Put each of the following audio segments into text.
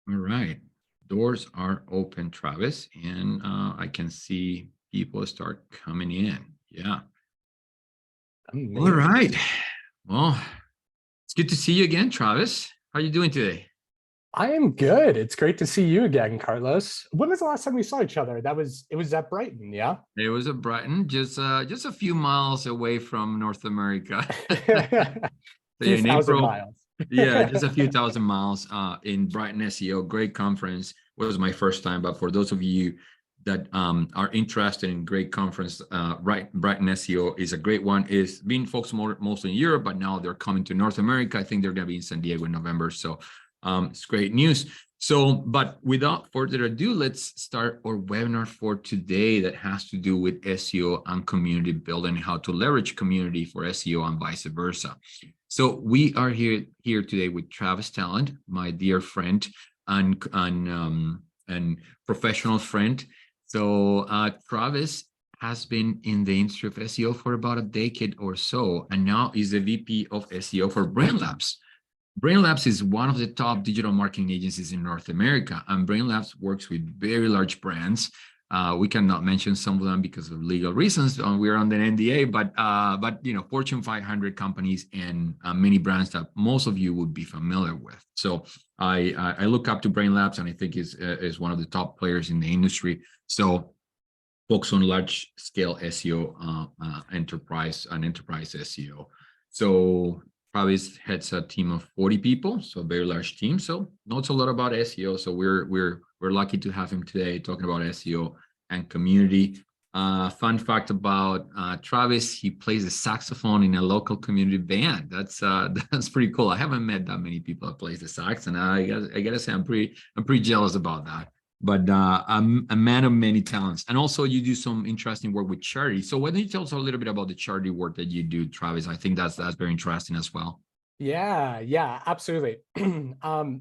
All right. Doors are open, Travis, and I can see people start coming in. Yeah. All Amazing. right. Well, it's good to see you again, Travis. How are you doing today? I am good. It's great to see you again, Carlos. When was the last time we saw each other? It was at Brighton, yeah? It was at Brighton, just a few miles away from North America. A So few yeah, in thousand April, miles. yeah, just a few thousand miles in Brighton SEO. Great conference. Was my first time, but for those of you that are interested in great conference, Brighton SEO is a great one. It's been focused mostly in Europe, but now they're coming to North America. I think they're going to be in San Diego in November. So it's great news. So, but without further ado, let's start our webinar for today that has to do with SEO and community building, how to leverage community for SEO and vice versa. So we are here today with Travis Talent, my dear friend and professional friend. So Travis has been in the industry of SEO for about a decade or so, and now is the VP of SEO for BrainLabs. BrainLabs is one of the top digital marketing agencies in North America, and BrainLabs works with very large brands. We cannot mention some of them because of legal reasons. We're on the NDA, but you know, Fortune 500 companies and many brands that most of you would be familiar with. So I look up to BrainLabs, and I think is one of the top players in the industry. So focus on large scale SEO, enterprise SEO. So Travis heads a team of 40 people, so a very large team. So knows a lot about SEO. So we're lucky to have him today talking about SEO and community. Fun fact about Travis: he plays the saxophone in a local community band. That's pretty cool. I haven't met that many people that plays the sax, and I gotta say I'm pretty jealous about that. But I'm a man of many talents, and also you do some interesting work with charity. So why don't you tell us a little bit about the charity work that you do, Travis? I think that's very interesting as well. Yeah, absolutely.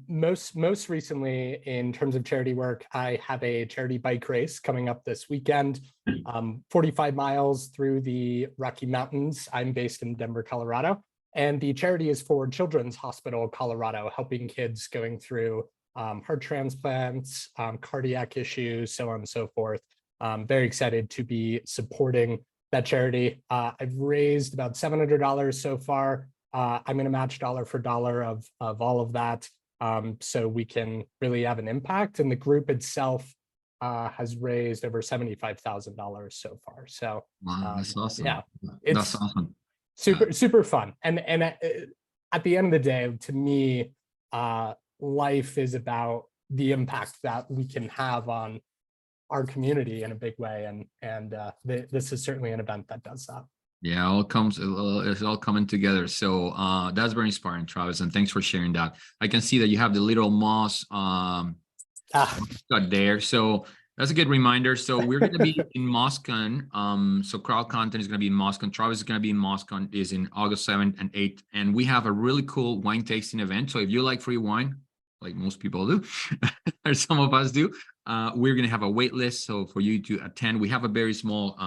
Most recently, in terms of charity work, I have a charity bike race coming up this weekend, 45 miles through the Rocky Mountains. I'm based in Denver, Colorado, and the charity is for Children's Hospital Colorado, helping kids going through heart transplants, cardiac issues, so on and so forth. Very excited to be supporting that charity. I've raised about $700 so far. I'm going to match dollar for dollar of all of that, so we can really have an impact. And the group itself has raised over $75,000 so far. So Wow, that's awesome. yeah, That's it's awesome. super fun. And at the end of the day, to me, life is about the impact that we can have on our community in a big way. And this is certainly an event that does that. Yeah, it's all coming together. So that's very inspiring, Travis, and thanks for sharing that. I can see that you have the little moss got there. So that's a good reminder. So we're going to be in Moscone. So Crowd Content is going to be in Moscone. Travis is going to be in Moscone, is in August 7th and 8th. And we have a really cool wine tasting event. So if you like free wine, like most people do, or some of us do, we're going to have a wait list. So for you to attend, we have a very small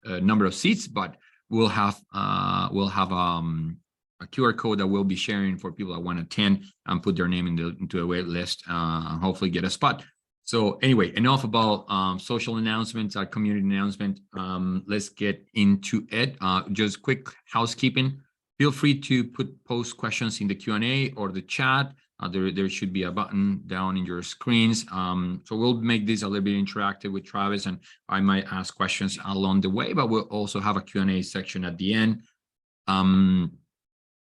number of seats, but we'll have a QR code that we'll be sharing for people that want to attend and put their name into a wait list, and hopefully get a spot. So anyway, enough about social announcements, our community announcement. Let's get into it. Just quick housekeeping. Feel free to post questions in the Q&A or the chat. There should be a button down in your screens. So we'll make this a little bit interactive with Travis, and I might ask questions along the way, but we'll also have a Q&A section at the end.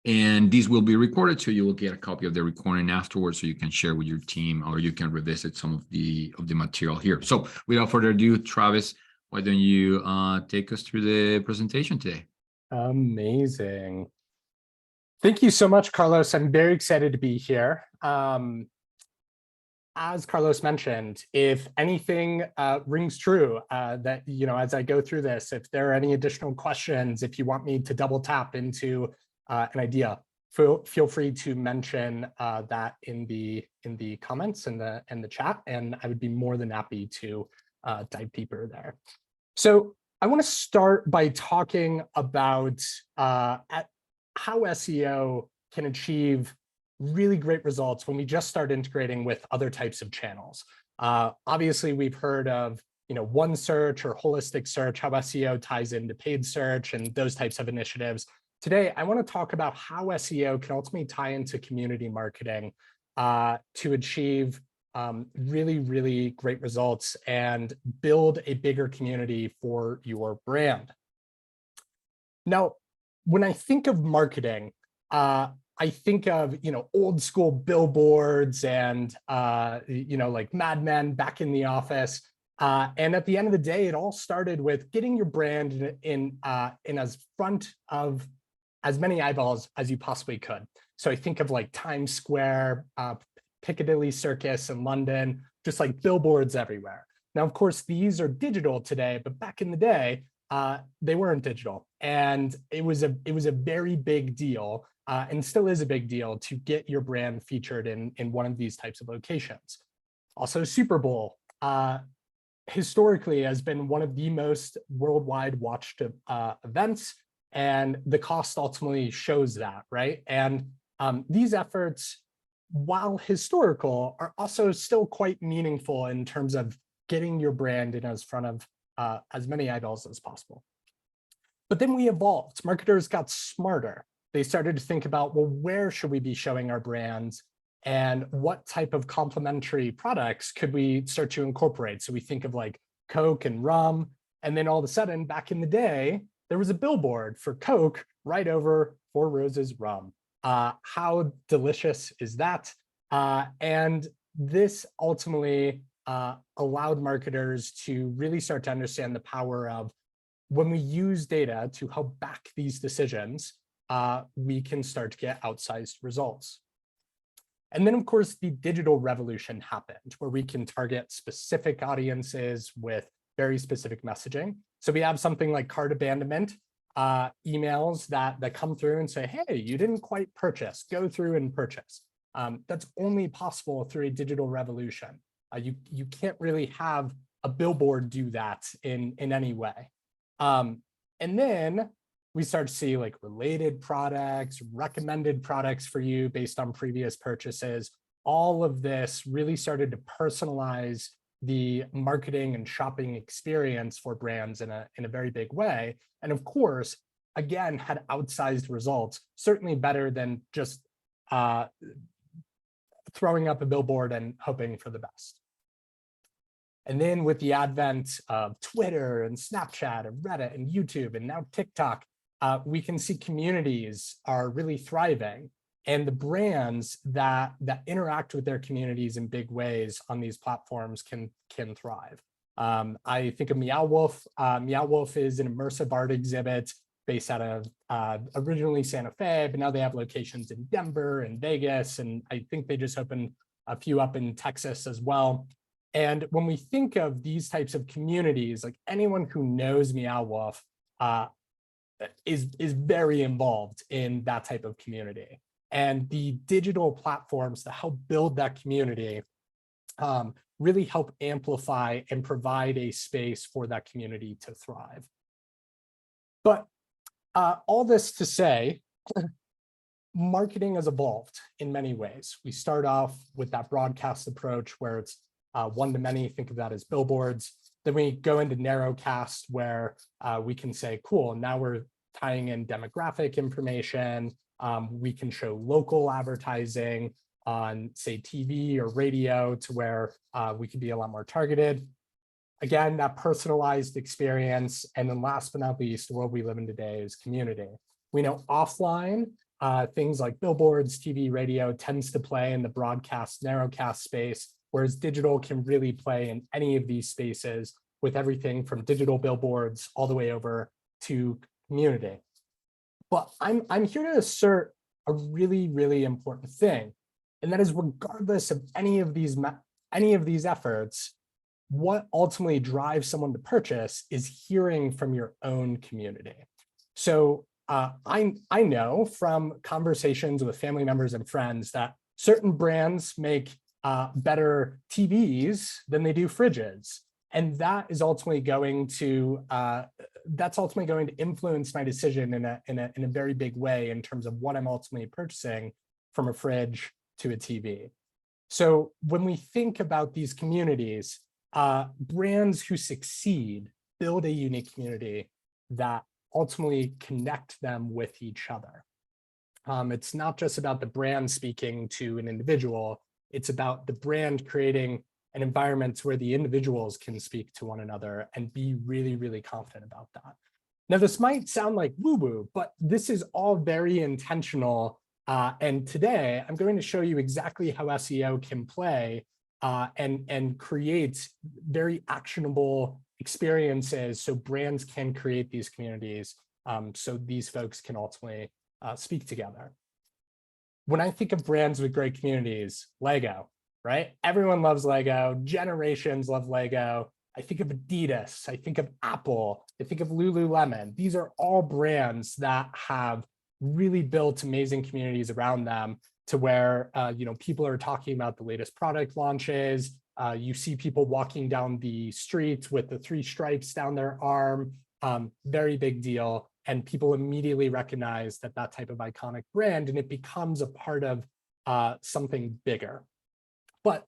And these will be recorded, so you will get a copy of the recording afterwards, so you can share with your team, or you can revisit some of the material here. So without further ado, Travis, why don't you take us through the presentation today? Amazing. Thank you so much, Carlos. I'm very excited to be here. As Carlos mentioned, if anything rings true, that, you know, as I go through this, if there are any additional questions, if you want me to double tap into an idea, feel free to mention that in the comments and the chat, and I would be more than happy to dive deeper there. So I want to start by talking about how SEO can achieve really great results when we just start integrating with other types of channels. Obviously, we've heard of one search or holistic search, how SEO ties into paid search and those types of initiatives. Today, I want to talk about how SEO can ultimately tie into community marketing to achieve really, really great results and build a bigger community for your brand. Now, when I think of marketing, I think of old school billboards and like Mad Men Back in the Office. And at the end of the day, it all started with getting your brand in as front of as many eyeballs as you possibly could. So I think of like Times Square, Piccadilly Circus in London, just like billboards everywhere. Now, of course, these are digital today, but back in the day, they weren't digital, and it was a very big deal, and still is a big deal to get your brand featured in one of these types of locations. Also, Super Bowl historically has been one of the most worldwide watched events, and the cost ultimately shows that, right? And these efforts, while historical, are also still quite meaningful in terms of getting your brand in as front of as many eyeballs as possible. But then we evolved. Marketers got smarter. They started to think about, well, where should we be showing our brands, and what type of complementary products could we start to incorporate? So we think of like Coke and rum, and then all of a sudden, back in the day, there was a billboard for Coke right over Four Roses rum. How delicious is that? And this ultimately allowed marketers to really start to understand the power of, when we use data to help back these decisions, we can start to get outsized results. And then, of course, the digital revolution happened, where we can target specific audiences with very specific messaging. So we have something like cart abandonment, emails that come through and say, hey, you didn't quite purchase, go through and purchase. That's only possible through a digital revolution. You can't really have a billboard do that in any way. And then we start to see like related products, recommended products for you based on previous purchases. All of this really started to personalize the marketing and shopping experience for brands in a very big way. And of course, again, had outsized results, certainly better than just throwing up a billboard and hoping for the best. And then with the advent of Twitter and Snapchat and Reddit and YouTube and now TikTok, we can see communities are really thriving, and the brands that interact with their communities in big ways on these platforms can thrive. I think of Meow Wolf. Meow Wolf is an immersive art exhibit based out of originally Santa Fe, but now they have locations in Denver and Vegas, and I think they just opened a few up in Texas as well. And when we think of these types of communities, like anyone who knows Meow Wolf is very involved in that type of community. And the digital platforms that help build that community really help amplify and provide a space for that community to thrive. But all this to say, marketing has evolved in many ways. We start off with that broadcast approach where it's one-to-many, think of that as billboards. Then we go into narrowcast where we can say, cool, now we're tying in demographic information. We can show local advertising on, say, TV or radio, to where we can be a lot more targeted. Again, that personalized experience. And then last but not least, the world we live in today is community. We know offline, things like billboards, TV, radio tends to play in the broadcast, narrowcast space, whereas digital can really play in any of these spaces, with everything from digital billboards all the way over to community. But I'm here to assert a really, really important thing, and that is, regardless of any of these efforts, what ultimately drives someone to purchase is hearing from your own community. So I know from conversations with family members and friends that certain brands make better TVs than they do fridges, and that is ultimately going to influence my decision in a very big way in terms of what I'm ultimately purchasing, from a fridge to a TV. So when we think about these communities, brands who succeed build a unique community that ultimately connect them with each other. It's not just about the brand speaking to an individual, it's about the brand creating an environment where the individuals can speak to one another and be really, really confident about that. Now, this might sound like woo-woo, but this is all very intentional. And today, I'm going to show you exactly how SEO can play and create very actionable experiences so brands can create these communities so these folks can ultimately speak together. When I think of brands with great communities, Lego, right? Everyone loves Lego, generations love Lego. I think of Adidas, I think of Apple, I think of Lululemon. These are all brands that have really built amazing communities around them to where people are talking about the latest product launches. You see people walking down the street with the 3 stripes down their arm, very big deal. And people immediately recognize that type of iconic brand, and it becomes a part of something bigger. But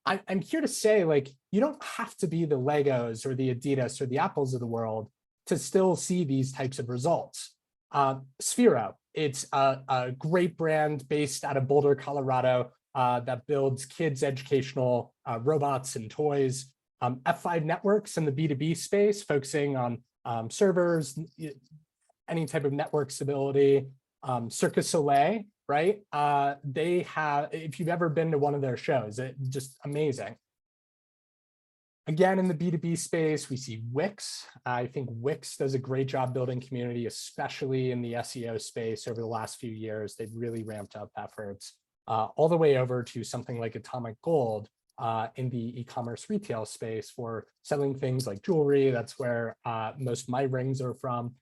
I'm here to say, like, you don't have to be the Legos or the Adidas or the Apples of the world to still see these types of results. Sphero, it's a great brand based out of Boulder, Colorado, that builds kids' educational robots and toys. F5 Networks in the B2B space, focusing on servers, any type of network stability. Cirque du Soleil, right? They have, if you've ever been to one of their shows, it's just amazing. Again, in the B2B space, we see Wix. I think Wix does a great job building community, especially in the SEO space over the last few years. They've really ramped up efforts all the way over to something like Atomic Gold in the e-commerce retail space for selling things like jewelry. That's where most of my rings are from.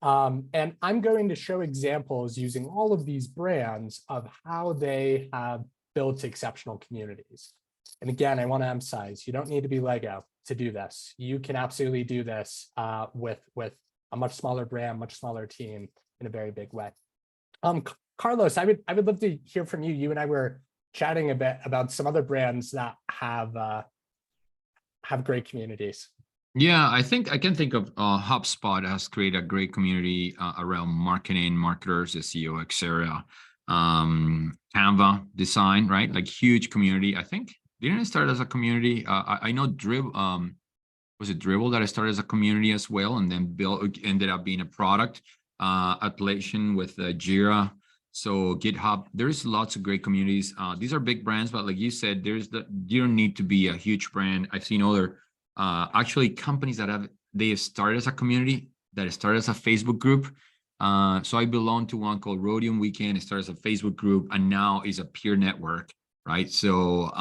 And I'm going to show examples using all of these brands of how they have built exceptional communities. And again, I want to emphasize, you don't need to be Lego to do this. You can absolutely do this with a much smaller brand, much smaller team in a very big way. Carlos, I would love to hear from you. You and I were chatting a bit about some other brands that have great communities. Yeah, I think I can think of HubSpot has created a great community around marketing, marketers, SEO, etc. Canva design, right? Like huge community. I think didn't it start as a community? I know Dribble. Was it Dribble that I started as a community as well, and then ended up being a product. Atlassian with Jira. So GitHub, there's lots of great communities. These are big brands, but like you said, you don't need to be a huge brand. I've seen other actually companies that they started as a community, that started as a Facebook group. So I belong to one called Rhodium Weekend. It started as a Facebook group and now is a peer network, right? So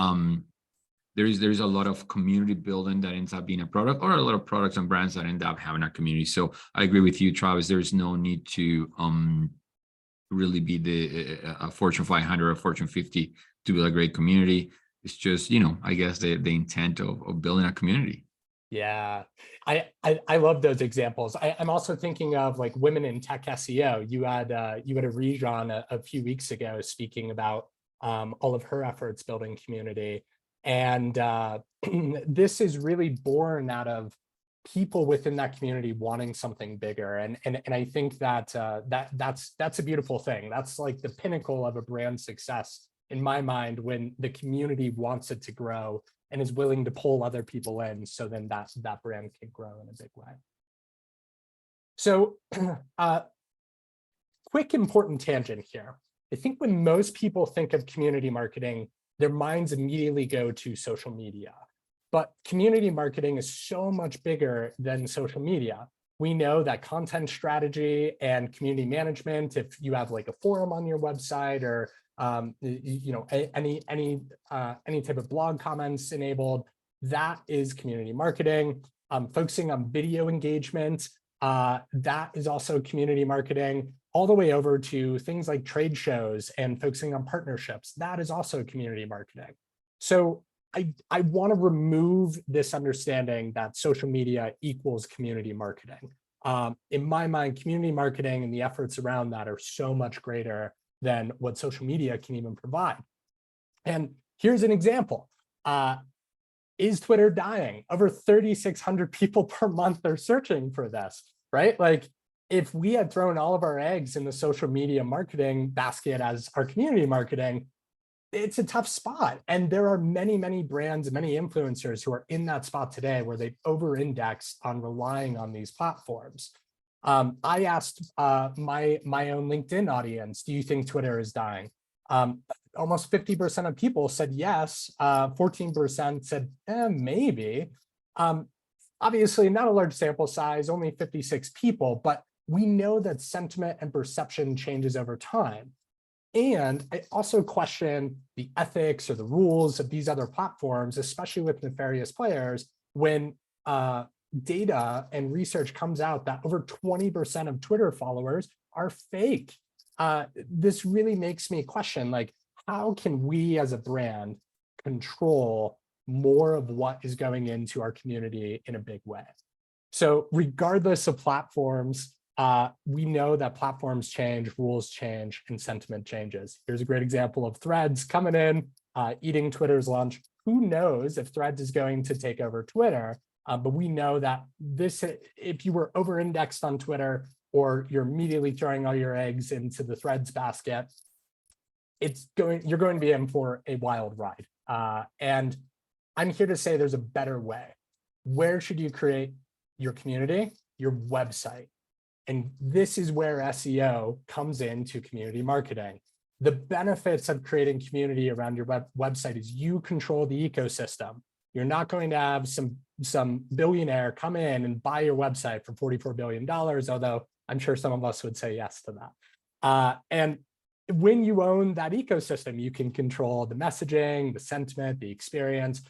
there's a lot of community building that ends up being a product, or a lot of products and brands that end up having a community. So I agree with you, Travis. There's no need to really be a Fortune 500 or Fortune 50 to build a great community. It's just, I guess the intent of building a community. Yeah, I love those examples. I'm also thinking of like women in tech SEO. You had a Rejan a few weeks ago speaking about all of her efforts building community, and this is really born out of people within that community wanting something bigger, and I think that that's a beautiful thing. That's like the pinnacle of a brand success in my mind, when the community wants it to grow and is willing to pull other people in, so then that brand can grow in a big way. So quick important tangent here. I think when most people think of community marketing, their minds immediately go to social media. But community marketing is so much bigger than social media. We know that content strategy and community management, if you have like a forum on your website, or any type of blog comments enabled, that is community marketing. Focusing on video engagement, that is also community marketing, all the way over to things like trade shows and focusing on partnerships. That is also community marketing. So I want to remove this understanding that social media equals community marketing. In my mind, community marketing and the efforts around that are so much greater than what social media can even provide. And here's an example. Is Twitter dying? Over 3,600 people per month are searching for this, right? Like, if we had thrown all of our eggs in the social media marketing basket as our community marketing, it's a tough spot. And there are many, many brands and many influencers who are in that spot today where they've over-indexed on relying on these platforms. I asked my own LinkedIn audience, do you think Twitter is dying? Almost 50% of people said yes, 14% said maybe. Obviously not a large sample size, only 56 people, but we know that sentiment and perception changes over time. And I also question the ethics or the rules of these other platforms, especially with nefarious players, when data and research comes out that over 20% of Twitter followers are fake. This really makes me question, like, how can we as a brand control more of what is going into our community in a big way? So regardless of platforms, we know that platforms change, rules change, and sentiment changes. Here's a great example of Threads coming in, eating Twitter's lunch. Who knows if Threads is going to take over Twitter? But we know that this, if you were over-indexed on Twitter, or you're immediately throwing all your eggs into the Threads basket, you're going to be in for a wild ride. And I'm here to say there's a better way. Where should you create your community? Your website. And this is where SEO comes into community marketing. The benefits of creating community around your website is you control the ecosystem. You're not going to have some billionaire come in and buy your website for $44 billion, although I'm sure some of us would say yes to that. And when you own that ecosystem, you can control the messaging, the sentiment, the experience.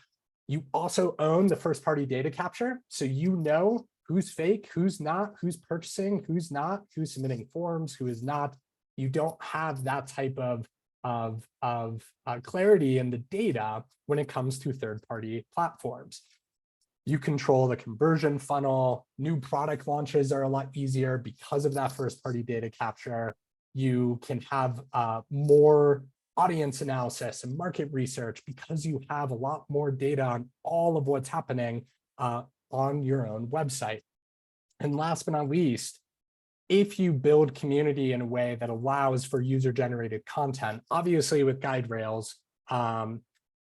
You also own the first-party data capture, so you know who's fake, who's not, who's purchasing, who's not, who's submitting forms, who is not. You don't have that type of clarity in the data when it comes to third-party platforms. You control the conversion funnel. New product launches are a lot easier because of that first-party data capture. You can have more audience analysis and market research because you have a lot more data on all of what's happening on your own website. And last but not least, if you build community in a way that allows for user-generated content, obviously with guide rails,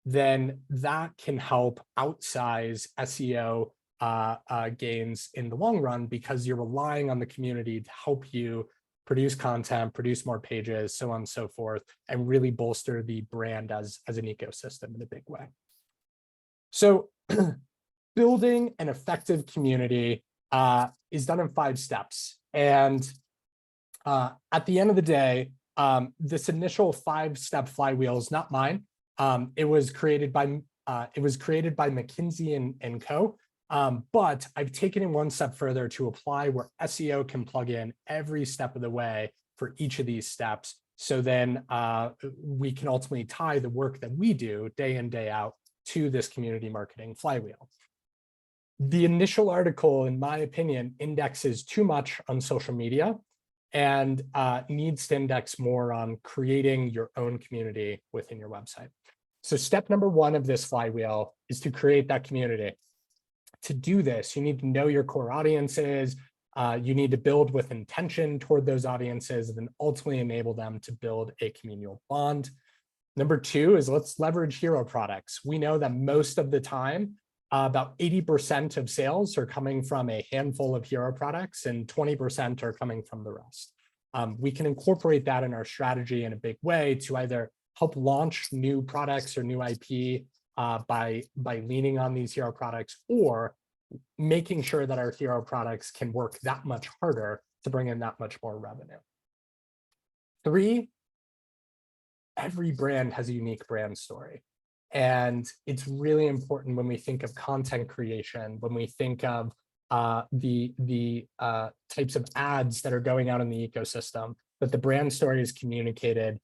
then that can help outsize SEO gains in the long run, because you're relying on the community to help you produce content, produce more pages, so on and so forth, and really bolster the brand as an ecosystem in a big way. So building an effective community is done in 5 steps. And at the end of the day, this initial 5-step flywheel is not mine. It was created by McKinsey and Co. But I've taken it one step further to apply where SEO can plug in every step of the way for each of these steps. So then we can ultimately tie the work that we do day in, day out to this community marketing flywheel. The initial article, in my opinion, indexes too much on social media and needs to index more on creating your own community within your website. So step number 1 of this flywheel is to create that community. To do this, you need to know your core audiences. You need to build with intention toward those audiences and then ultimately enable them to build a communal bond. Number 2 is let's leverage hero products. We know that most of the time, about 80% of sales are coming from a handful of hero products and 20% are coming from the rest. We can incorporate that in our strategy in a big way to either help launch new products or new IP by leaning on these hero products, or making sure that our hero products can work that much harder to bring in that much more revenue. 3, every brand has a unique brand story. And it's really important when we think of content creation, when we think of the types of ads that are going out in the ecosystem, that the brand story is communicated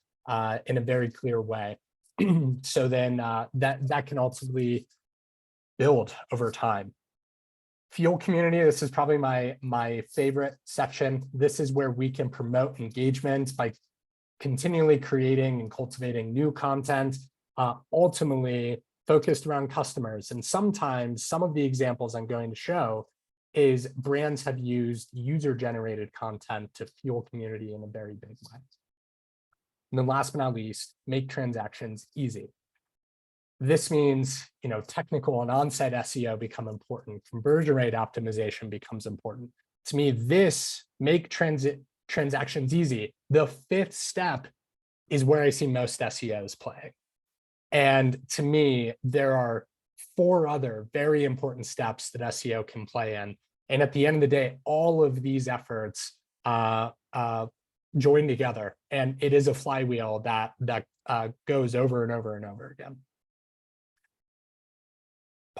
in a very clear way. So then that can ultimately build over time. Fuel community, this is probably my favorite section. This is where we can promote engagement by continually creating and cultivating new content, ultimately focused around customers. And sometimes some of the examples I'm going to show is brands have used user-generated content to fuel community in a very big way. And then last but not least, make transactions easy. This means, technical and on-site SEO become important. Conversion rate optimization becomes important. To me, this make transactions easy. The fifth step is where I see most SEOs playing. And to me, there are 4 other very important steps that SEO can play in. And at the end of the day, all of these efforts join together, and it is a flywheel that goes over and over and over again.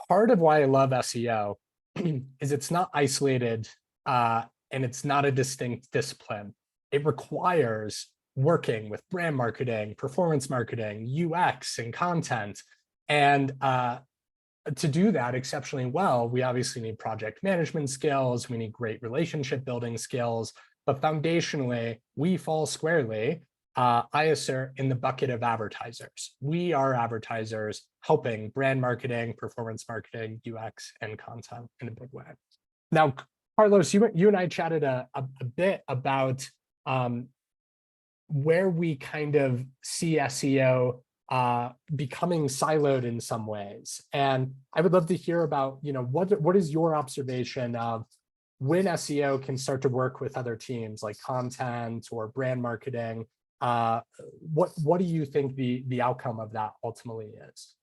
Part of why I love SEO is it's not isolated and it's not a distinct discipline. It requires working with brand marketing, performance marketing, UX, and content. And to do that exceptionally well, we obviously need project management skills, we need great relationship building skills, but foundationally, we fall squarely, I assert, in the bucket of advertisers. We are advertisers helping brand marketing, performance marketing, UX, and content in a big way. Now, Carlos, you and I chatted a bit about where we kind of see SEO becoming siloed in some ways. And I would love to hear about, what is your observation of when SEO can start to work with other teams like content or brand marketing? What do you think the outcome of that ultimately is?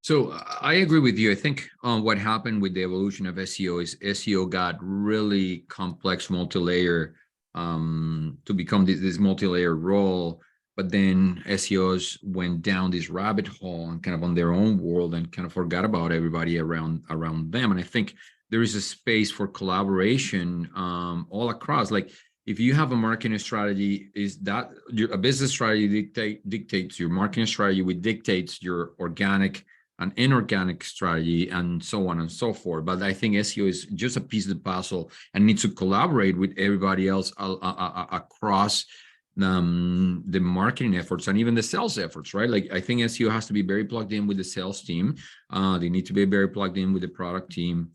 So I agree with you. I think what happened with the evolution of SEO is SEO got really complex, multi-layer to become this multi-layer role. But then SEOs went down this rabbit hole and kind of on their own world and kind of forgot about everybody around them. And I think there is a space for collaboration all across. Like if you have a marketing strategy, is that a business strategy dictates your marketing strategy, which dictates your organic and inorganic strategy, and so on and so forth. But I think SEO is just a piece of the puzzle and needs to collaborate with everybody else across the marketing efforts and even the sales efforts, right? Like I think SEO has to be very plugged in with the sales team. They need to be very plugged in with the product team,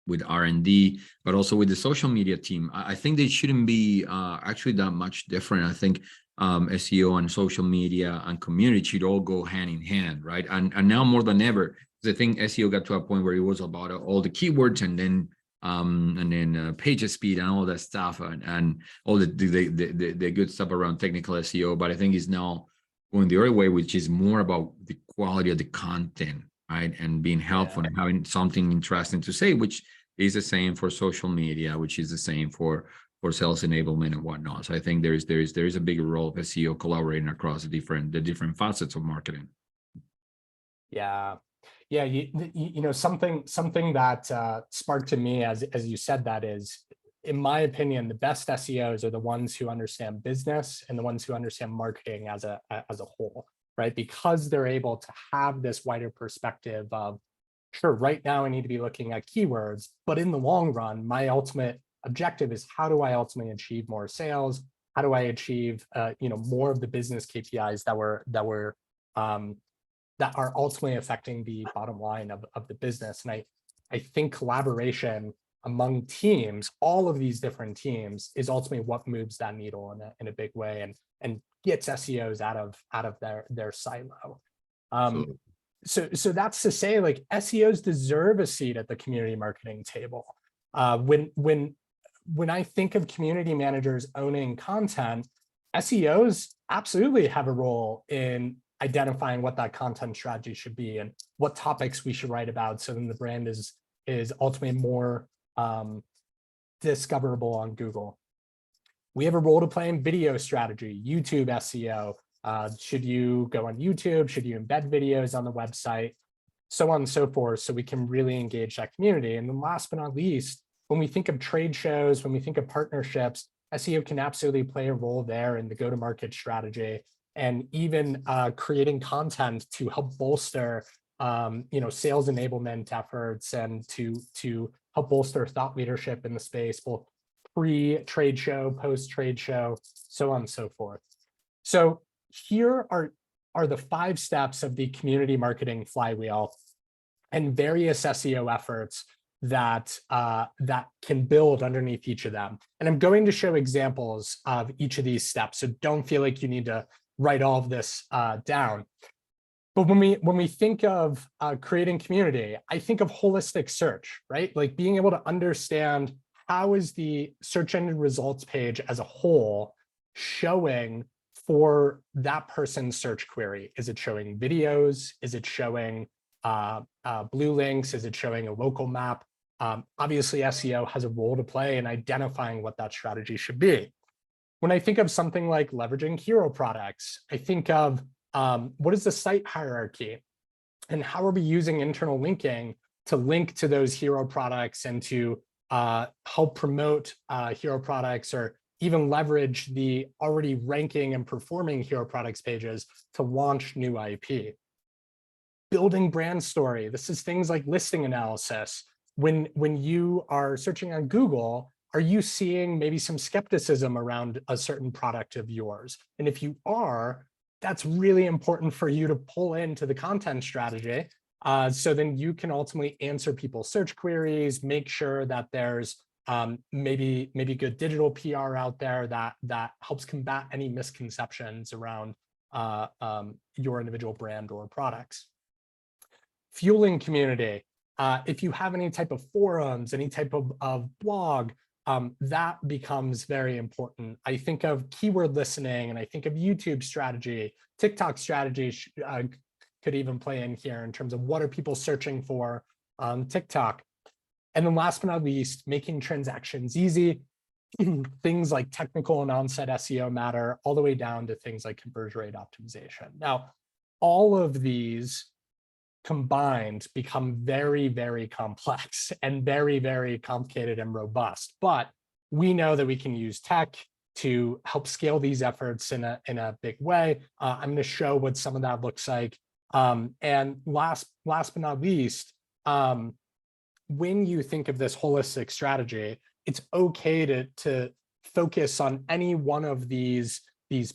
with R&D, but also with the social media team. I think they shouldn't be actually that much different. I think SEO and social media and community should all go hand in hand, right? And now more than ever, I think SEO got to a point where it was about all the keywords and then page speed and all that stuff and all the good stuff around technical SEO. But I think it's now going the other way, which is more about the quality of the content, right? And being helpful and having something interesting to say, which is the same for social media, which is the same for sales enablement and whatnot. So I think there is a bigger role of SEO collaborating across the different facets of marketing. Yeah. Something that sparked to me as you said that is, in my opinion, the best SEOs are the ones who understand business and the ones who understand marketing as a whole, right? Because they're able to have this wider perspective of, sure, right now I need to be looking at keywords, but in the long run, my ultimate objective is how do I ultimately achieve more sales? How do I achieve more of the business KPIs that are ultimately affecting the bottom line of the business? And I think collaboration among teams, all of these different teams, is ultimately what moves that needle in a big way and gets SEOs out of their silo. So that's to say, like, SEOs deserve a seat at the community marketing table. When I think of community managers owning content, SEOs absolutely have a role in identifying what that content strategy should be and what topics we should write about, so then the brand is ultimately more discoverable on Google. We have a role to play in video strategy, YouTube SEO. Should you go on YouTube? Should you embed videos on the website? So on and so forth, so we can really engage that community. And then last but not least, when we think of trade shows, when we think of partnerships, SEO can absolutely play a role there in the go-to-market strategy, and even creating content to help bolster sales enablement efforts and to help bolster thought leadership in the space, both pre-trade show, post-trade show, so on and so forth. So here are the 5 steps of the community marketing flywheel and various SEO efforts that that can build underneath each of them. And I'm going to show examples of each of these steps. So don't feel like you need to write all of this down. But when we think of creating community, I think of holistic search, right? Like being able to understand how is the search engine results page as a whole showing for that person's search query? Is it showing videos? Is it showing blue links? Is it showing a local map? Obviously, SEO has a role to play in identifying what that strategy should be. When I think of something like leveraging hero products, I think of what is the site hierarchy and how are we using internal linking to link to those hero products and to help promote hero products, or even leverage the already ranking and performing hero products pages to launch new IP. Building brand story. This is things like listing analysis. When you are searching on Google, are you seeing maybe some skepticism around a certain product of yours? And if you are, that's really important for you to pull into the content strategy. So then you can ultimately answer people's search queries, make sure that there's maybe good digital PR out there that helps combat any misconceptions around your individual brand or products. Fueling community. If you have any type of forums, any type of blog, that becomes very important. I think of keyword listening, and I think of YouTube strategy. TikTok strategy could even play in here in terms of what are people searching for on TikTok. And then last but not least, making transactions easy. Things like technical and on-site SEO matter, all the way down to things like conversion rate optimization. Now, all of these combined become very, very complex and very, very complicated and robust. But we know that we can use tech to help scale these efforts in a big way. I'm going to show what some of that looks like. And last but not least, when you think of this holistic strategy, it's okay to focus on any one of these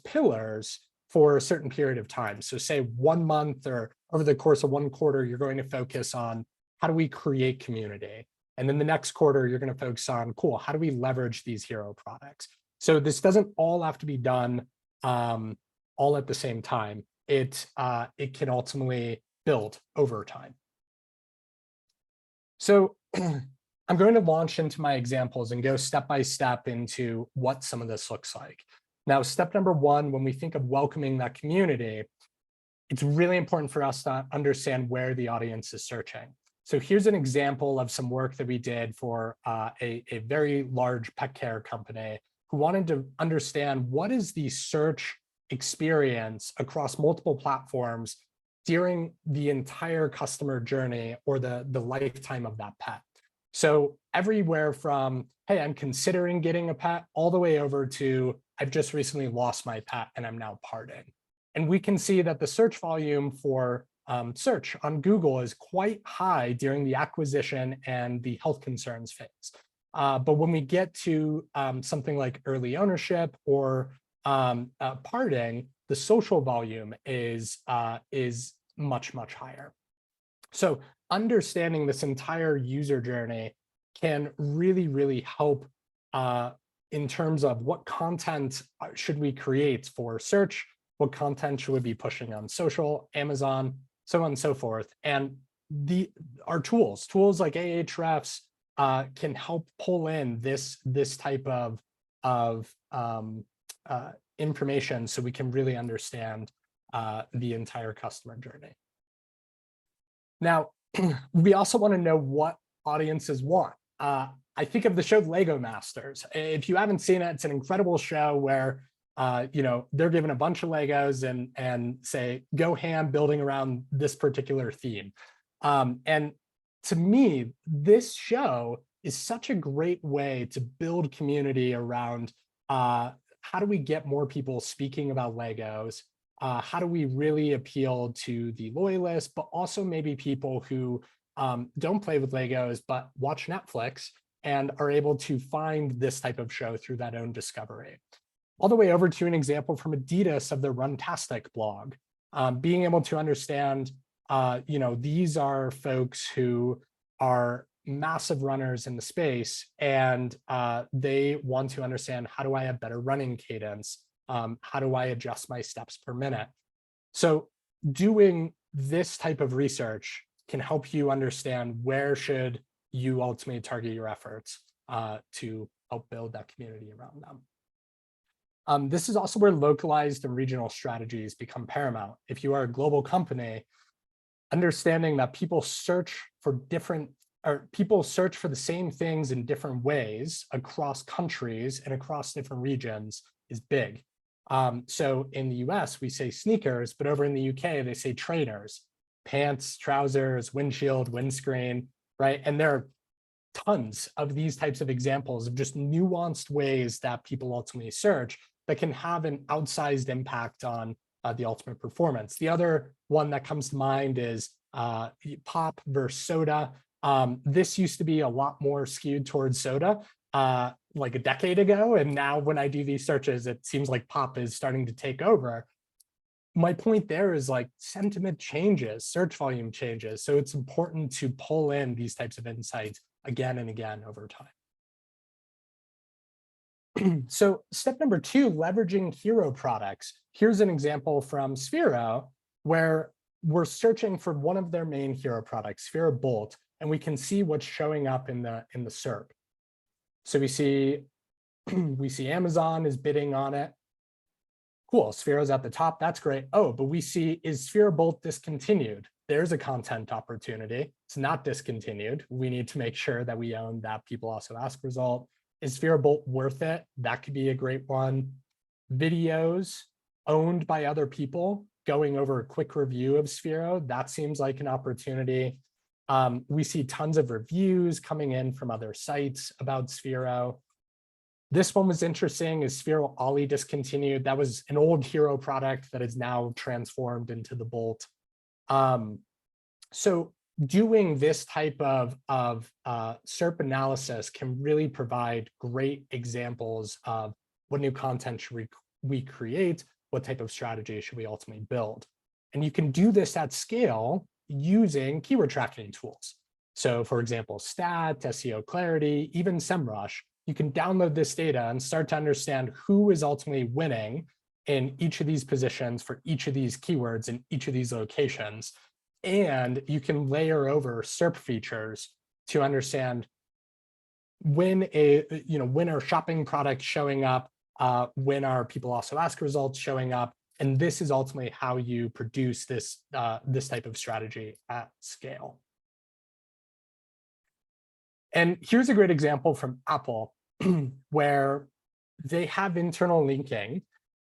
pillars for a certain period of time. So say 1 month or over the course of 1 quarter, you're going to focus on how do we create community? And then the next quarter, you're going to focus on, cool, how do we leverage these hero products? So this doesn't all have to be done all at the same time. It can ultimately build over time. So I'm going to launch into my examples and go step by step into what some of this looks like. Now, step number 1, when we think of welcoming that community, it's really important for us to understand where the audience is searching. So here's an example of some work that we did for a very large pet care company who wanted to understand what is the search experience across multiple platforms during the entire customer journey or the lifetime of that pet. So everywhere from, hey, I'm considering getting a pet, all the way over to, I've just recently lost my pet and I'm now parting. And we can see that the search volume for search on Google is quite high during the acquisition and the health concerns phase. But when we get to something like early ownership or parting, the social volume is much, much higher. So understanding this entire user journey can really, really help in terms of what content should we create for search, what content should we be pushing on social, Amazon, so on and so forth. And our tools like Ahrefs can help pull in this type of information so we can really understand the entire customer journey. Now, we also want to know what audiences want. I think of the show Lego Masters. If you haven't seen it, it's an incredible show where they're given a bunch of Legos and say, go ham building around this particular theme. And to me, this show is such a great way to build community around how do we get more people speaking about Legos? How do we really appeal to the loyalists, but also maybe people who don't play with Legos, but watch Netflix and are able to find this type of show through that own discovery. all the way over to an example from Adidas of their Runtastic blog. Being able to understand, these are folks who are massive runners in the space, and they want to understand, how do I have better running cadence? How do I adjust my steps per minute? So doing this type of research can help you understand where should you ultimately target your efforts to help build that community around them. This is also where localized and regional strategies become paramount. If you are a global company, understanding that people search for the same things in different ways across countries and across different regions is big. So in the US, we say sneakers, but over in the UK, they say trainers, pants, trousers, windshield, windscreen, right? And there are tons of these types of examples of just nuanced ways that people ultimately search that can have an outsized impact on the ultimate performance. The other one that comes to mind is pop versus soda. This used to be a lot more skewed towards soda like a decade ago. And now when I do these searches, it seems like pop is starting to take over. My point there is like sentiment changes, search volume changes. So it's important to pull in these types of insights again and again over time. So step number 2, leveraging hero products. Here's an example from Sphero where we're searching for one of their main hero products, Sphero Bolt, and we can see what's showing up in the SERP. So we see Amazon is bidding on it. Cool, Sphero's at the top, that's great. Oh, but we see, is Sphero Bolt discontinued? There's a content opportunity. It's not discontinued. We need to make sure that we own that people also ask result. Is Sphero Bolt worth it? That could be a great one. Videos owned by other people, going over a quick review of Sphero, that seems like an opportunity. We see tons of reviews coming in from other sites about Sphero. This one was interesting. Is Sphero Ollie discontinued? That was an old hero product that is now transformed into the Bolt. So doing this type of SERP analysis can really provide great examples of what new content should we create, what type of strategy should we ultimately build. And you can do this at scale using keyword tracking tools. So for example, Stat, SEO Clarity, even SEMrush, you can download this data and start to understand who is ultimately winning in each of these positions for each of these keywords in each of these locations. And you can layer over SERP features to understand when are shopping products showing up, when are people also ask results showing up. And this is ultimately how you produce this type of strategy at scale. And here's a great example from Apple, where they have internal linking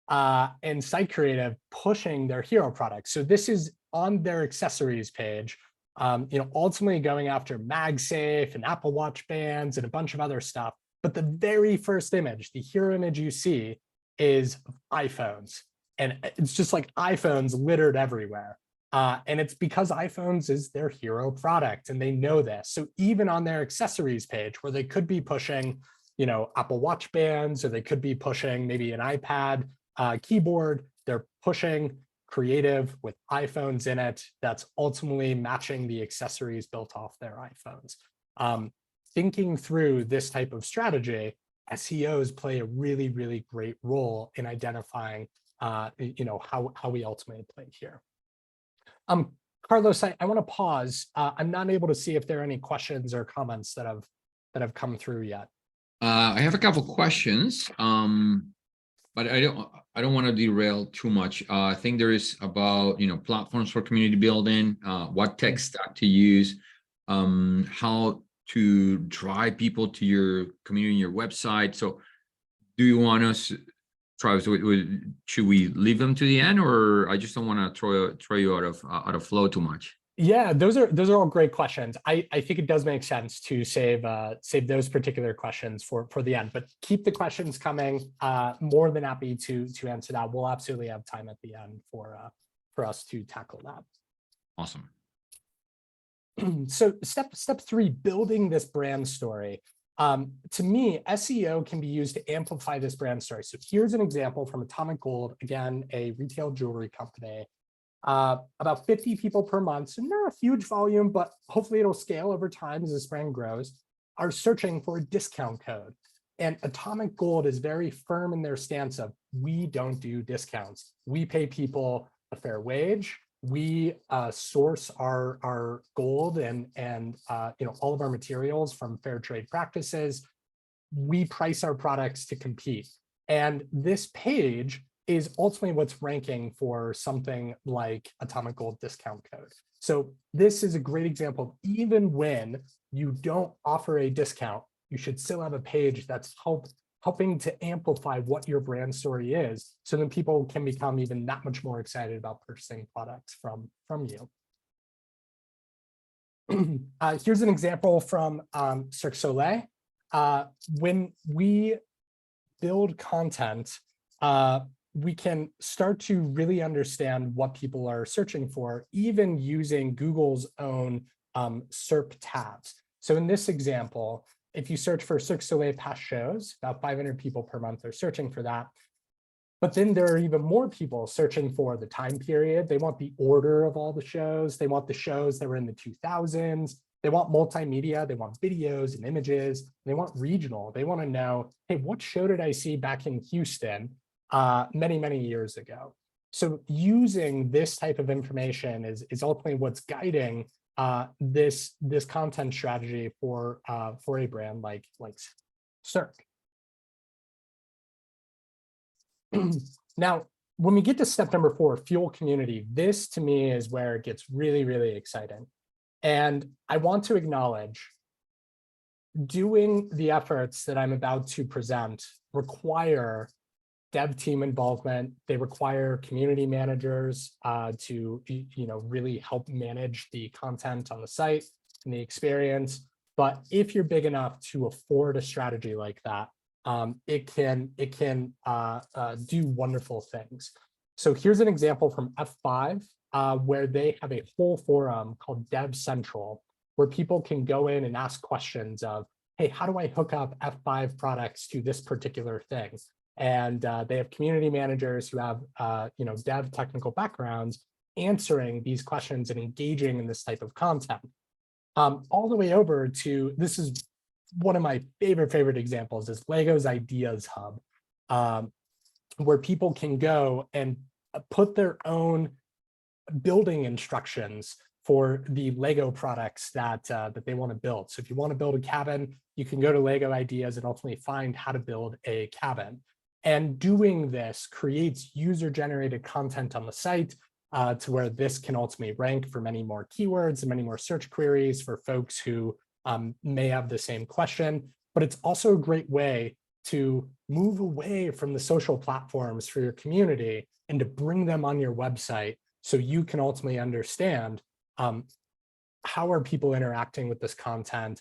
and site creative pushing their hero products. So this is on their accessories page, ultimately going after MagSafe and Apple Watch bands and a bunch of other stuff. But the very first image, the hero image you see, is iPhones. And it's just like iPhones littered everywhere. And it's because iPhones is their hero product and they know this. So even on their accessories page, where they could be pushing, Apple Watch bands, or they could be pushing maybe an iPad keyboard, they're pushing creative with iPhones in it that's ultimately matching the accessories built off their iPhones. Thinking through this type of strategy, SEOs play a really, really great role in identifying how we ultimately play here. Carlos, I want to pause. I'm not able to see if there are any questions or comments that have come through yet. I have a couple questions, but I don't want to derail too much. I think there is about platforms for community building, what tech stack to use, how to drive people to your community, your website. So, do you want us, Travis? Should we leave them to the end, or I just don't want to throw you out of flow too much? Yeah, those are all great questions. I think it does make sense to save those particular questions for the end, but keep the questions coming. More than happy to answer that. We'll absolutely have time at the end for us to tackle that. Awesome. So step 3, building this brand story. To me, SEO can be used to amplify this brand story. So here's an example from Atomic Gold, again, a retail jewelry company. About 50 people per month, so not a huge volume, but hopefully it'll scale over time as this brand grows, are searching for a discount code. And Atomic Gold is very firm in their stance of, we don't do discounts. We pay people a fair wage. We source our gold and all of our materials from fair trade practices. We price our products to compete. And this page is ultimately what's ranking for something like Atomic Gold discount code. So this is a great example of, even when you don't offer a discount, you should still have a page that's helping to amplify what your brand story is, so then people can become even that much more excited about purchasing products from you. Here's an example from Cirque du Soleil. When we build content, we can start to really understand what people are searching for, even using Google's own SERP tabs. So in this example, if you search for Cirque du Soleil past shows, about 500 people per month are searching for that. But then there are even more people searching for the time period. They want the order of all the shows. They want the shows that were in the 2000s. They want multimedia. They want videos and images. They want regional. They want to know, hey, what show did I see back in Houston many, many years ago? So using this type of information is ultimately what's guiding this content strategy for a brand like Cirque. Now, when we get to step number 4, fuel community, this to me is where it gets really, really exciting. And I want to acknowledge, doing the efforts that I'm about to present require dev team involvement. They require community managers to really help manage the content on the site and the experience. But if you're big enough to afford a strategy like that, it can do wonderful things. So here's an example from F5, where they have a whole forum called Dev Central, where people can go in and ask questions of, hey, how do I hook up F5 products to this particular thing? And they have community managers who have dev technical backgrounds answering these questions and engaging in this type of content. All the way over to, this is one of my favorite examples, is Lego's Ideas Hub, where people can go and put their own building instructions for the Lego products that they want to build. So if you want to build a cabin, you can go to Lego Ideas and ultimately find how to build a cabin. And doing this creates user-generated content on the site to where this can ultimately rank for many more keywords and many more search queries for folks who may have the same question. But it's also a great way to move away from the social platforms for your community and to bring them on your website, so you can ultimately understand how are people interacting with this content.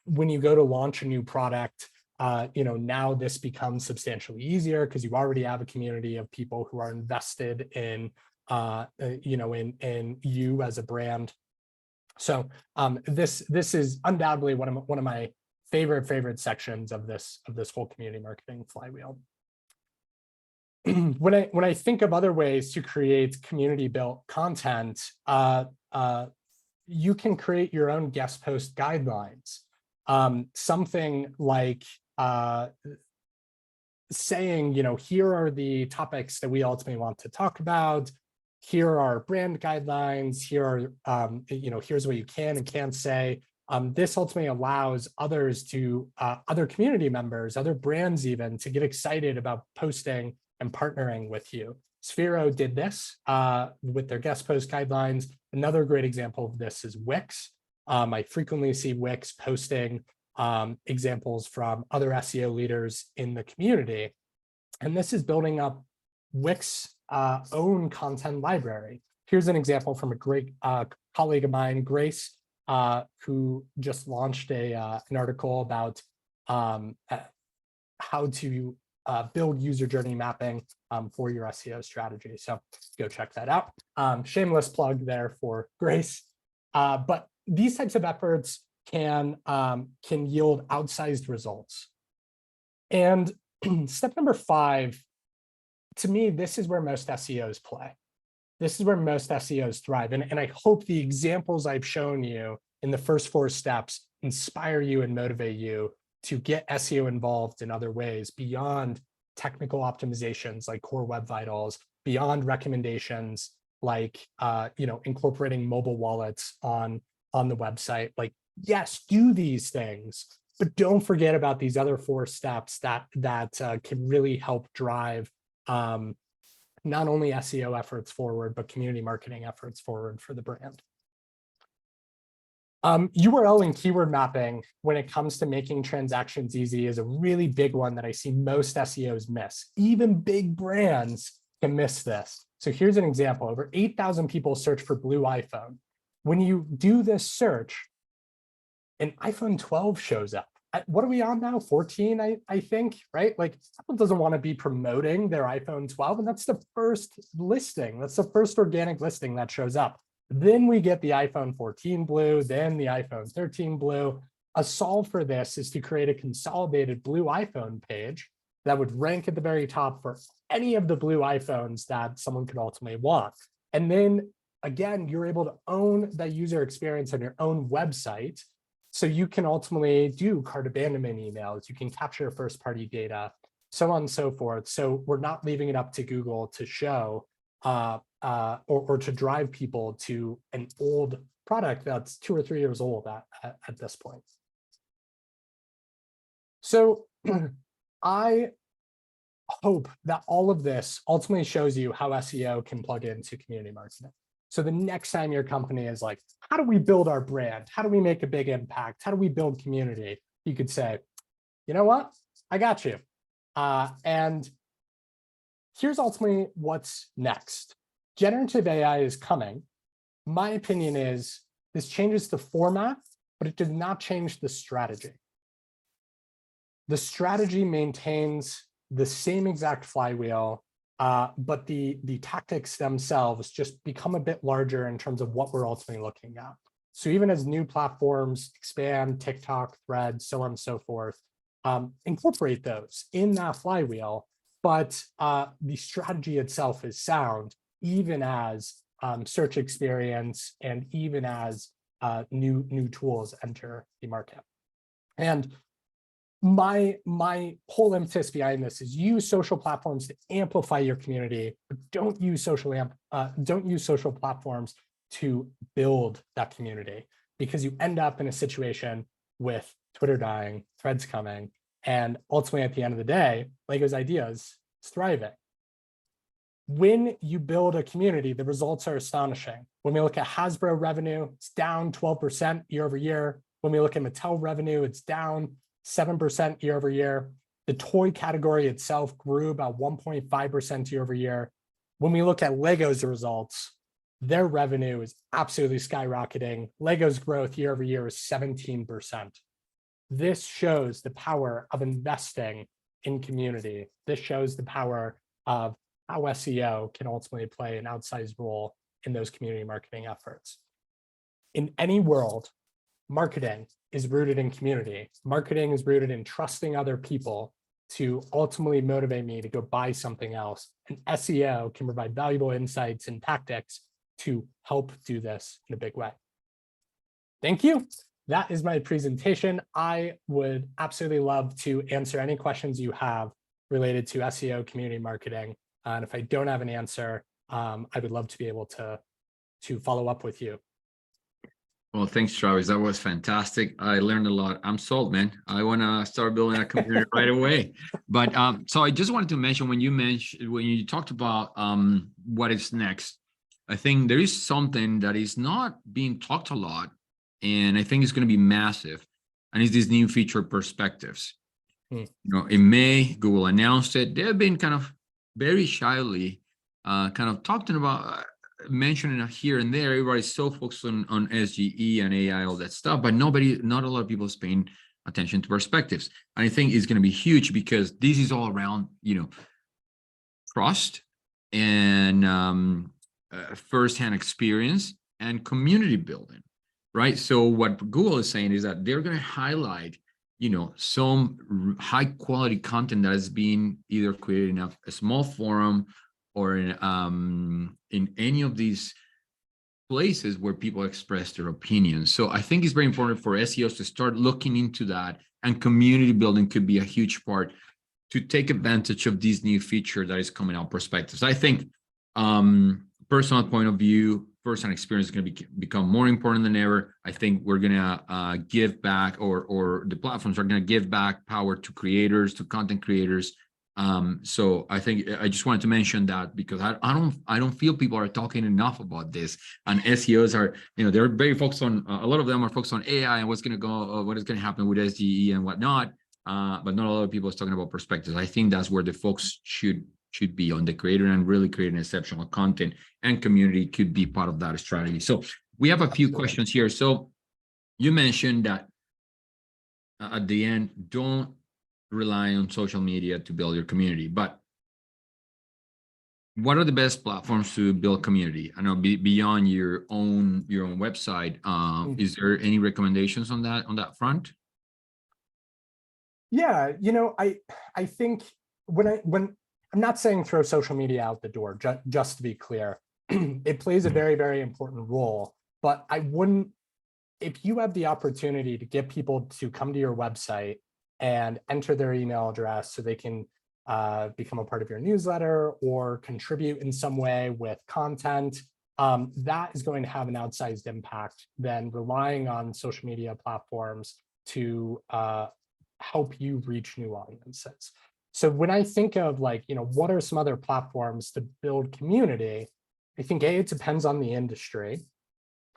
When you go to launch a new product, now this becomes substantially easier because you already have a community of people who are invested in in you as a brand. So this is undoubtedly one of my favorite sections of this whole community marketing flywheel. When I think of other ways to create community built content, you can create your own guest post guidelines. Something like saying, here are the topics that we ultimately want to talk about. Here are our brand guidelines. Here are, here's what you can and can't say. This ultimately allows others to, other community members, other brands even, to get excited about posting and partnering with you. Sphero did this with their guest post guidelines. Another great example of this is Wix. I frequently see Wix posting examples from other SEO leaders in the community. And this is building up Wix own content library. Here's an example from a great colleague of mine, Grace, who just launched an article about how to build user journey mapping for your SEO strategy. So go check that out. Shameless plug there for Grace. But these types of efforts can yield outsized results. And step number 5, to me, this is where most SEOs play. This is where most SEOs thrive. And I hope the examples I've shown you in the first 4 steps inspire you and motivate you to get SEO involved in other ways beyond technical optimizations like Core Web Vitals, beyond recommendations like incorporating mobile wallets on the website. Like, yes, do these things, but don't forget about these other 4 steps that can really help drive not only SEO efforts forward, but community marketing efforts forward for the brand. URL and keyword mapping, when it comes to making transactions easy, is a really big one that I see most SEOs miss. Even big brands can miss this. So here's an example. Over 8,000 people search for blue iPhone. When you do this search, an iPhone 12 shows up. What are we on now? 14, I think, right? Like, Apple doesn't want to be promoting their iPhone 12, and that's the first listing. That's the first organic listing that shows up. Then we get the iPhone 14 blue, then the iPhone 13 blue. A solve for this is to create a consolidated blue iPhone page that would rank at the very top for any of the blue iPhones that someone could ultimately want. And then again, you're able to own that user experience on your own website. So you can ultimately do cart abandonment emails, you can capture first-party data, so on and so forth. So we're not leaving it up to Google to show or to drive people to an old product that's 2 or 3 years old at this point. So I hope that all of this ultimately shows you how SEO can plug into community marketing. So the next time your company is like, how do we build our brand? How do we make a big impact? How do we build community? You could say, you know what? I got you. And here's ultimately what's next. Generative AI is coming. My opinion is this changes the format, but it does not change the strategy. The strategy maintains the same exact flywheel, but the tactics themselves just become a bit larger in terms of what we're ultimately looking at. So even as new platforms expand, TikTok, Threads, so on and so forth, incorporate those in that flywheel, but the strategy itself is sound, even as search experience and even as new tools enter the market. And my whole emphasis behind this is use social platforms to amplify your community, but don't use social platforms to build that community, because you end up in a situation with Twitter dying, Threads coming, and ultimately at the end of the day, Lego's Ideas is thriving. When you build a community, the results are astonishing. When we look at Hasbro revenue, it's down 12% year over year. When we look at Mattel revenue, it's down 7% year over year. The toy category itself grew about 1.5% year over year. When we look at Lego's results, their revenue is absolutely skyrocketing. Lego's growth year over year is 17%. This shows the power of investing in community. This shows the power of how SEO can ultimately play an outsized role in those community marketing efforts. In any world, marketing is rooted in community. Marketing is rooted in trusting other people to ultimately motivate me to go buy something else. And SEO can provide valuable insights and tactics to help do this in a big way. Thank you. That is my presentation. I would absolutely love to answer any questions you have related to SEO community marketing. And if I don't have an answer, I would love to be able to follow up with you. Well, thanks, Travis. That was fantastic. I learned a lot. I'm sold, man. I want to start building a community right away. But so I just wanted to mention when you talked about what is next, I think there is something that is not being talked a lot, and I think it's going to be massive. And it's this new feature, perspectives. You know, in May, Google announced it. They have been kind of very shyly kind of talking about mentioning it here and there. Everybody's so focused on SGE and AI, all that stuff, but not a lot of people is paying attention to perspectives. And I think it's going to be huge because this is all around, trust and firsthand experience and community building, right? So what Google is saying is that they're going to highlight, some high quality content that is being either created in a small forum or in any of these places where people express their opinions. So I think it's very important for SEOs to start looking into that, and community building could be a huge part to take advantage of this new feature that is coming out, perspectives. I think personal point of view, first-hand experience is going to become more important than ever. I think we're going to give back, or the platforms are going to give back power to creators, to content creators. So I think I just wanted to mention that, because I don't feel people are talking enough about this, and SEOs are, they're very focused on, a lot of them are focused on AI and what's going to go, what is going to happen with SGE and whatnot. But not a lot of people is talking about perspectives. I think that's where the folks should be on the creator, and really creating exceptional content, and community could be part of that strategy. So we have a few questions here. So you mentioned that at the end, don't rely on social media to build your community, but what are the best platforms to build community? I know beyond your own website, is there any recommendations on that front? Yeah, I think when I'm not saying throw social media out the door, just to be clear, it plays a very, very important role, but I wouldn't, if you have the opportunity to get people to come to your website and enter their email address so they can become a part of your newsletter or contribute in some way with content, that is going to have an outsized impact than relying on social media platforms to help you reach new audiences. So when I think of what are some other platforms to build community, I think it depends on the industry.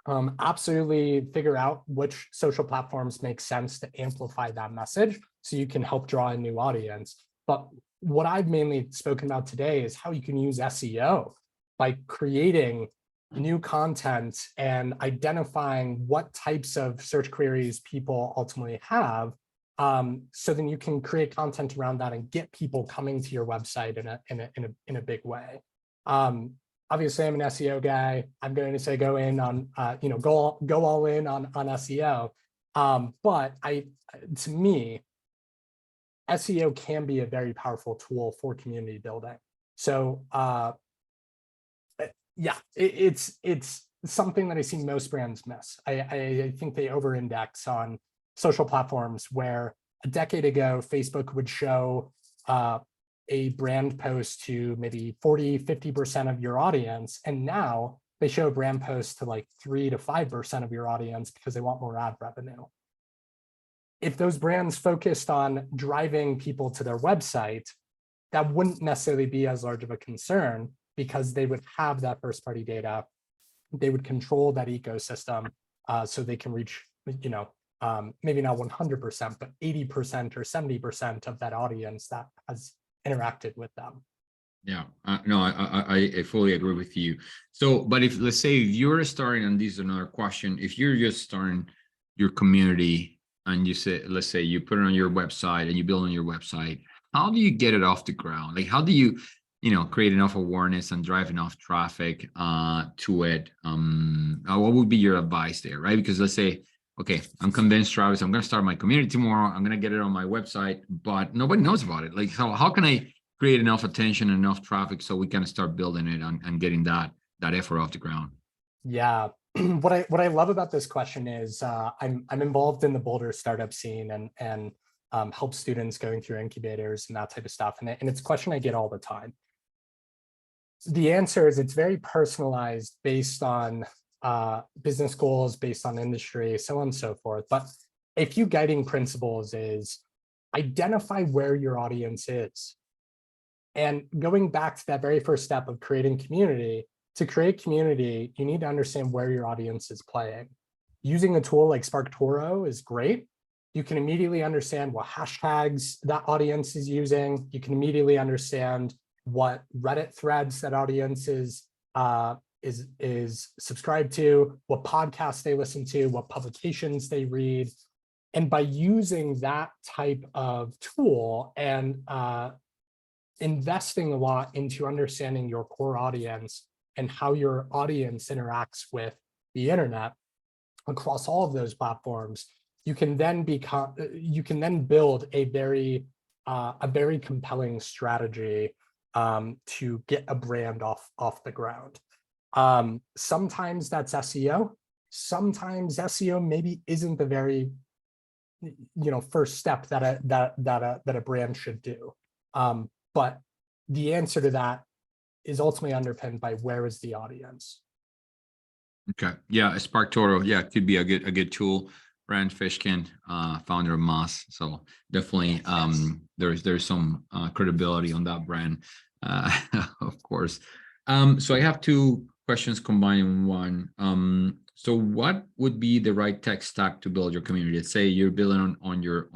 Absolutely figure out which social platforms make sense to amplify that message so you can help draw a new audience. But what I've mainly spoken about today is how you can use SEO by creating new content and identifying what types of search queries people ultimately have. So then you can create content around that and get people coming to your website in a big way. Obviously, I'm an SEO guy. I'm going to say go in on, go all in on SEO. But to me, SEO can be a very powerful tool for community building. So yeah, it's something that I see most brands miss. I think they over-index on social platforms, where a decade ago, Facebook would show a brand post to maybe 40–50% of your audience. And now they show a brand post to like 3 to 5% of your audience because they want more ad revenue. If those brands focused on driving people to their website, that wouldn't necessarily be as large of a concern, because they would have that first party data. They would control that ecosystem, so they can reach, maybe not 100%, but 80% or 70% of that audience that has interacted with them. Yeah, no, I fully agree with you. So, but if, let's say you're starting, and this is another question, if you're just starting your community and you say, let's say you put it on your website and you build on your website, how do you get it off the ground? Like, how do you, create enough awareness and drive enough traffic to it? What would be your advice there, right? Because let's say, okay, I'm convinced, Travis, I'm going to start my community tomorrow. I'm going to get it on my website, but nobody knows about it. Like, how can I create enough attention and enough traffic so we can start building it and getting that effort off the ground? Yeah, what I love about this question is I'm involved in the Boulder startup scene and help students going through incubators and that type of stuff. And it's a question I get all the time. The answer is it's very personalized based on business goals, based on industry, so on and so forth. But a few guiding principles is identify where your audience is. And going back to that very first step of creating community, to create community, you need to understand where your audience is playing. Using a tool like SparkToro is great. You can immediately understand what hashtags that audience is using. You can immediately understand what Reddit threads that audience is subscribed to, what podcasts they listen to, what publications they read. And by using that type of tool and investing a lot into understanding your core audience and how your audience interacts with the internet, across all of those platforms, you can then build a very compelling strategy to get a brand off the ground. Sometimes that's SEO. Sometimes SEO maybe isn't the very first step that a brand should do. But the answer to that is ultimately underpinned by where is the audience. Okay. Yeah, Spark Toro. Yeah, could be a good tool. Rand Fishkin, founder of Moss. So definitely there's some credibility on that brand, of course. So I have two questions combined in one. So what would be the right tech stack to build your community? Let's say you're building on your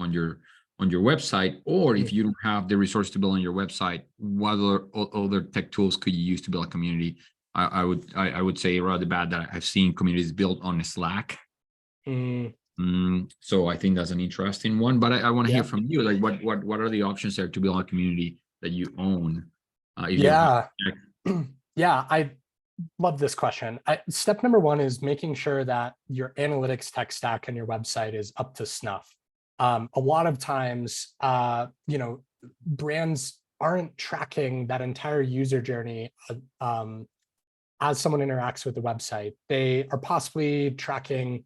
website, or if you don't have the resource to build on your website, what other tech tools could you use to build a community? I would say right off the bat that I've seen communities built on Slack. So I think that's an interesting one, but I want to hear from you. Like, what are the options there to build a community that you own? Yeah, I love this question. Step number one is making sure that your analytics tech stack and your website is up to snuff. A lot of times, brands aren't tracking that entire user journey as someone interacts with the website. They are possibly tracking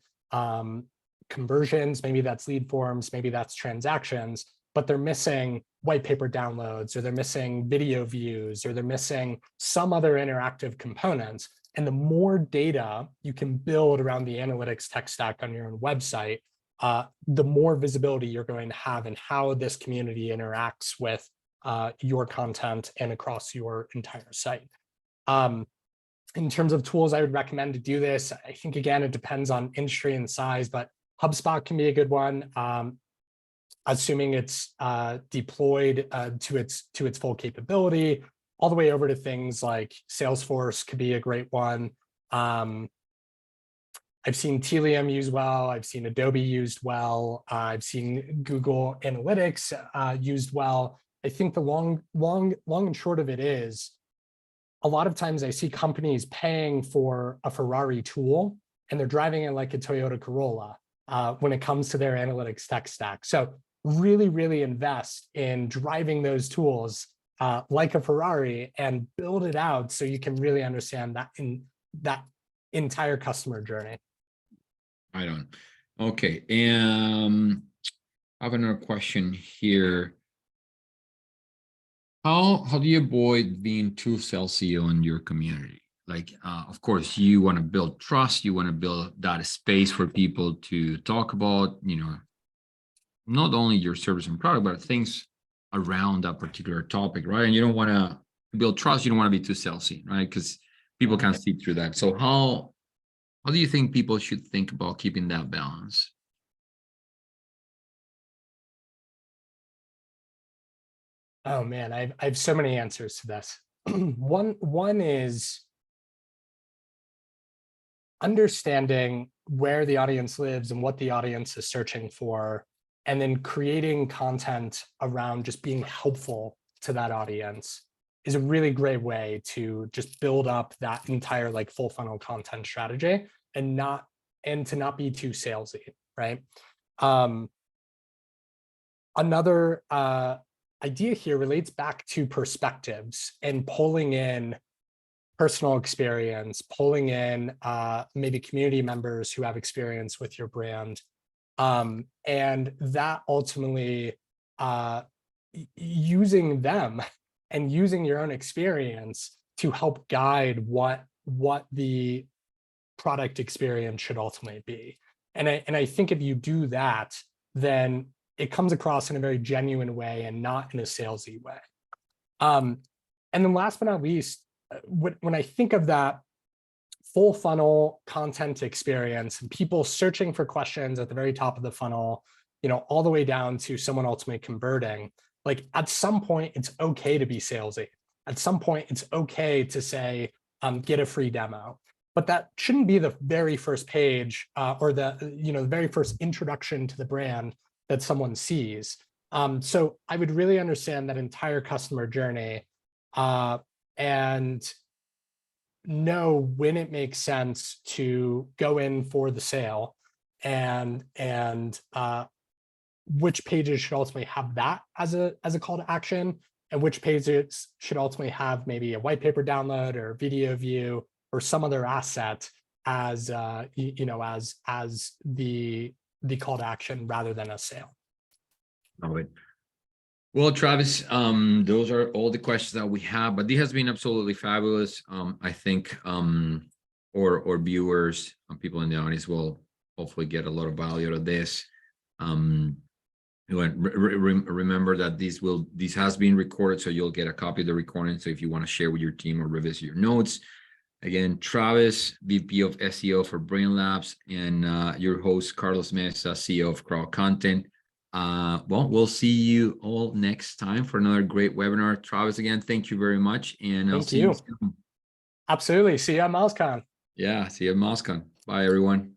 conversions, maybe that's lead forms, maybe that's transactions, but they're missing white paper downloads, or they're missing video views, or they're missing some other interactive components. And the more data you can build around the analytics tech stack on your own website, the more visibility you're going to have in how this community interacts with your content and across your entire site. In terms of tools I would recommend to do this, I think, again, it depends on industry and size, but HubSpot can be a good one, assuming it's deployed to its full capability, all the way over to things like Salesforce could be a great one. I've seen Telium used well. I've seen Adobe used well. I've seen Google Analytics used well. I think the long and short of it is, a lot of times I see companies paying for a Ferrari tool and they're driving it like a Toyota Corolla when it comes to their analytics tech stack. So really, really invest in driving those tools like a Ferrari and build it out so you can really understand that entire customer journey. Right on. Okay. I have another question here. How do you avoid being too salesy on your community? Like, of course, you want to build trust. You want to build that space for people to talk about, not only your service and product, but things around that particular topic, right? And you don't want to build trust. You don't want to be too salesy, right? Because people can see through that. So how do you think people should think about keeping that balance? Oh man, I have so many answers to this. One is understanding where the audience lives and what the audience is searching for, and then creating content around just being helpful to that audience is a really great way to just build up that entire like full funnel content strategy and to not be too salesy, right? Another idea here relates back to perspectives and pulling in personal experience, pulling in maybe community members who have experience with your brand. And that ultimately using them and using your own experience to help guide what the product experience should ultimately be. And I think if you do that, then it comes across in a very genuine way and not in a salesy way. And then last but not least, when I think of that full funnel content experience and people searching for questions at the very top of the funnel, all the way down to someone ultimately converting, like at some point, it's okay to be salesy. At some point, it's okay to say, get a free demo. But that shouldn't be the very first page or the very first introduction to the brand that someone sees. So I would really understand that entire customer journey and know when it makes sense to go in for the sale, and which pages should ultimately have that as a call to action, and which pages should ultimately have maybe a white paper download or video view or some other asset as as the call to action rather than a sale. All right. Well, Travis, those are all the questions that we have, but this has been absolutely fabulous. I think or viewers, people in the audience will hopefully get a lot of value out of this. Remember that this has been recorded, so you'll get a copy of the recording. So if you want to share with your team or revisit your notes, again, Travis, VP of SEO for Brain Labs, and your host, Carlos Mesa, CEO of Crowd Content. Well, we'll see you all next time for another great webinar. Travis, again, thank you very much. And I'll see you soon. Absolutely. See you at MozCon. Yeah, see you at MozCon. Bye, everyone.